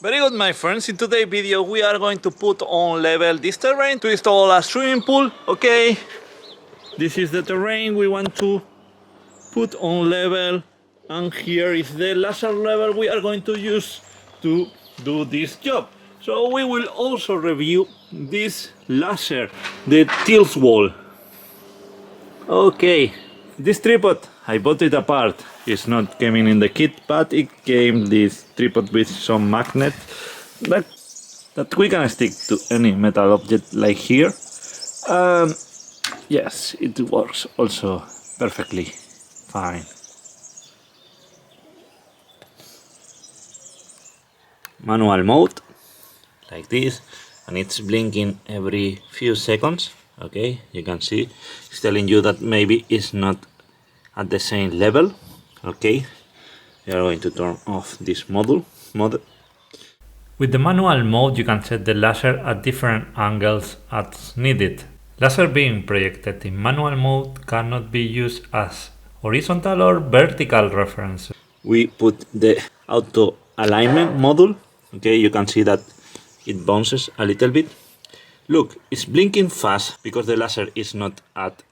Very good, my friends. In today's video we are going to put on level this terrain to install a swimming pool. Okay, this is the terrain we want to put on level, and here is the laser level we are going to use to do this job. So we will also review this laser, the Tilswall. Okay, this tripod, I bought it apart. It's not coming in the kit, but it came this tripod with some magnet that we can stick to any metal object like here. Yes, it works also perfectly fine. Manual mode, like this, and it's blinking every few seconds. Okay, you can see it's telling you that maybe it's not at the same level. Okay, we are going to turn off this mode. With the manual mode you can set the laser at different angles as needed. Laser being projected in manual mode cannot be used as horizontal or vertical reference. We put the auto alignment module. Okay, you can see that it bounces a little bit. Look, it's blinking fast because the laser is not at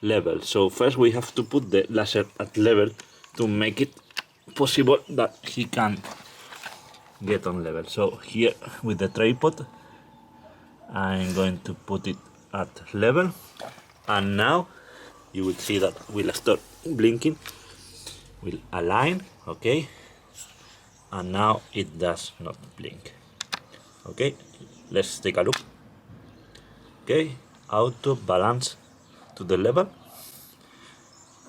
level. So first we have to put the laser at level to make it possible that he can get on level. So here with the tripod I'm going to put it at level, and now you will see that will start blinking, will align. Okay, and now it does not blink. Okay, let's take a look. Okay, auto balance to the level,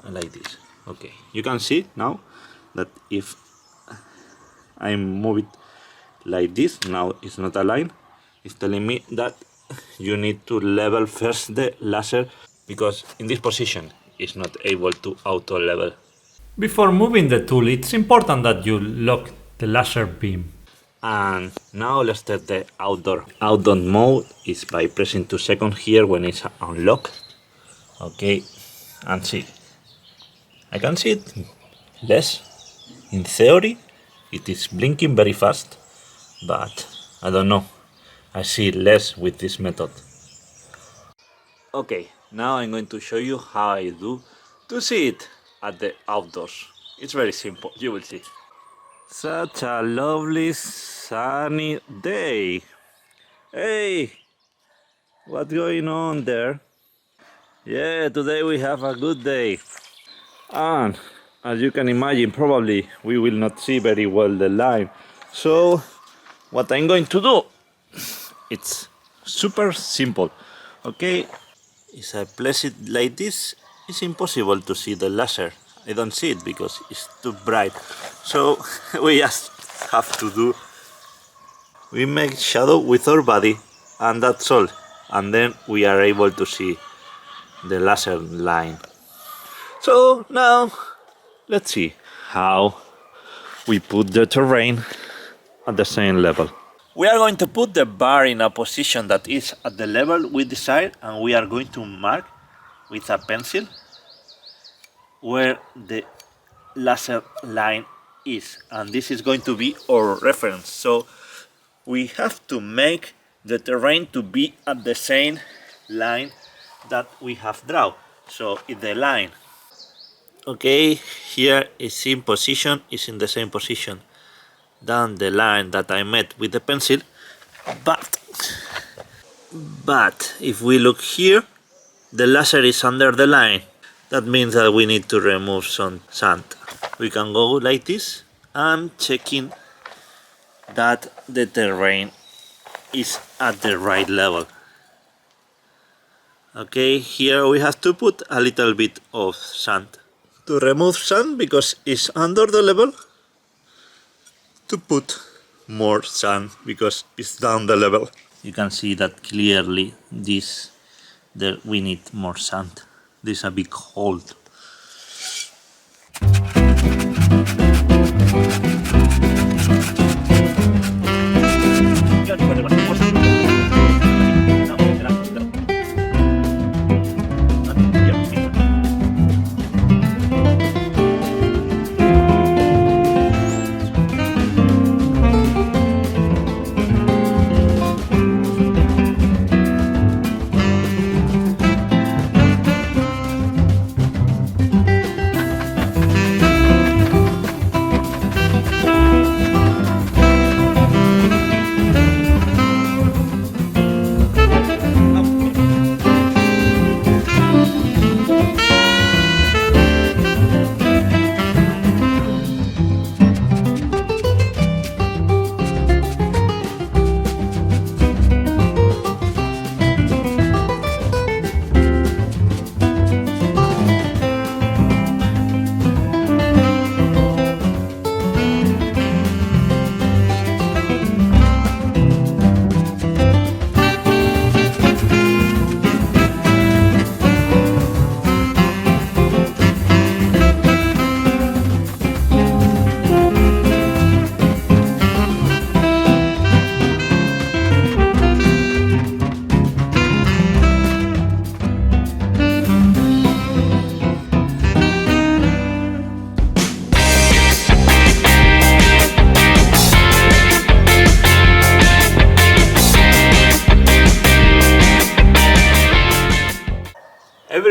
like this. Okay, you can see now that if I move it like this, now it's not aligned. It's telling me that you need to level first the laser, because in this position it's not able to auto level. Before moving the tool, it's important that you lock the laser beam. And now let's test the outdoor. Outdoor mode is by pressing 2 seconds here when it's unlocked. Okay, and see, I can see it less. In theory it is blinking very fast, but I don't know, I see it less with this method. Okay, now I'm going to show you how I do to see it at the outdoors. It's very simple, you will see. Such a lovely sunny day. Hey, what's going on there? Yeah, today we have a good day. And as you can imagine, probably we will not see very well the line. So what I'm going to do, it's super simple. Okay, if I place it like this, it's impossible to see the laser. I don't see it because it's too bright. So we just have to do, we make shadow with our body, and that's all. And then we are able to see the laser line. So now let's see how we put the terrain at the same level. We are going to put the bar in a position that is at the level we desire, and we are going to mark with a pencil where the laser line is, and this is going to be our reference. So we have to make the terrain to be at the same line that we have drawn. So if the line, okay, here is in position, is in the same position than the line that I made with the pencil, but if we look here, the laser is under the line. That means that we need to remove some sand. We can go like this and checking that the terrain is at the right level. Okay, here we have to put a little bit of sand. To remove sand because it's under the level, to put more sand because it's down the level. You can see that clearly there we need more sand. This is a big hole.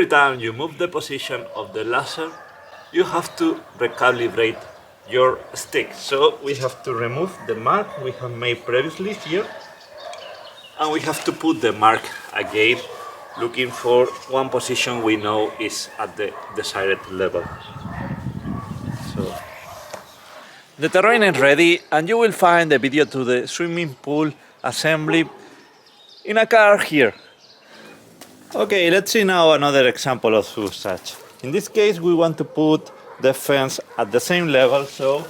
time you move the position of the laser, you have to recalibrate your stick. So we have to remove the mark we have made previously here, and we have to put the mark again, looking for one position we know is at the desired level. So the terrain is ready, and you will find the video to the swimming pool assembly in a car here. Okay, let's see now another example of such. In this case, we want to put the fence at the same level, so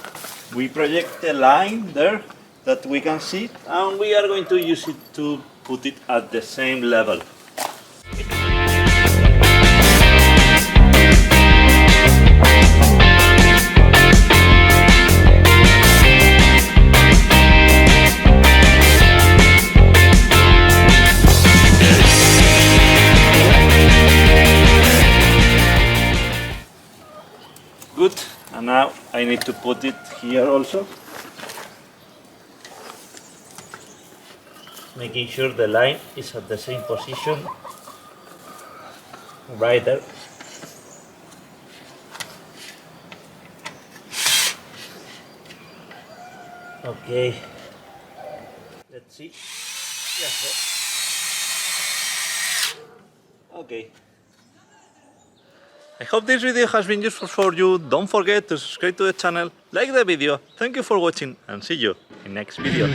we project a line there that we can see, and we are going to use it to put it at the same level. Good, and now I need to put it here also, making sure the line is at the same position, right there. Okay, let's see. Yes. Okay. I hope this video has been useful for you. Don't forget to subscribe to the channel, like the video. Thank you for watching, and see you in next video.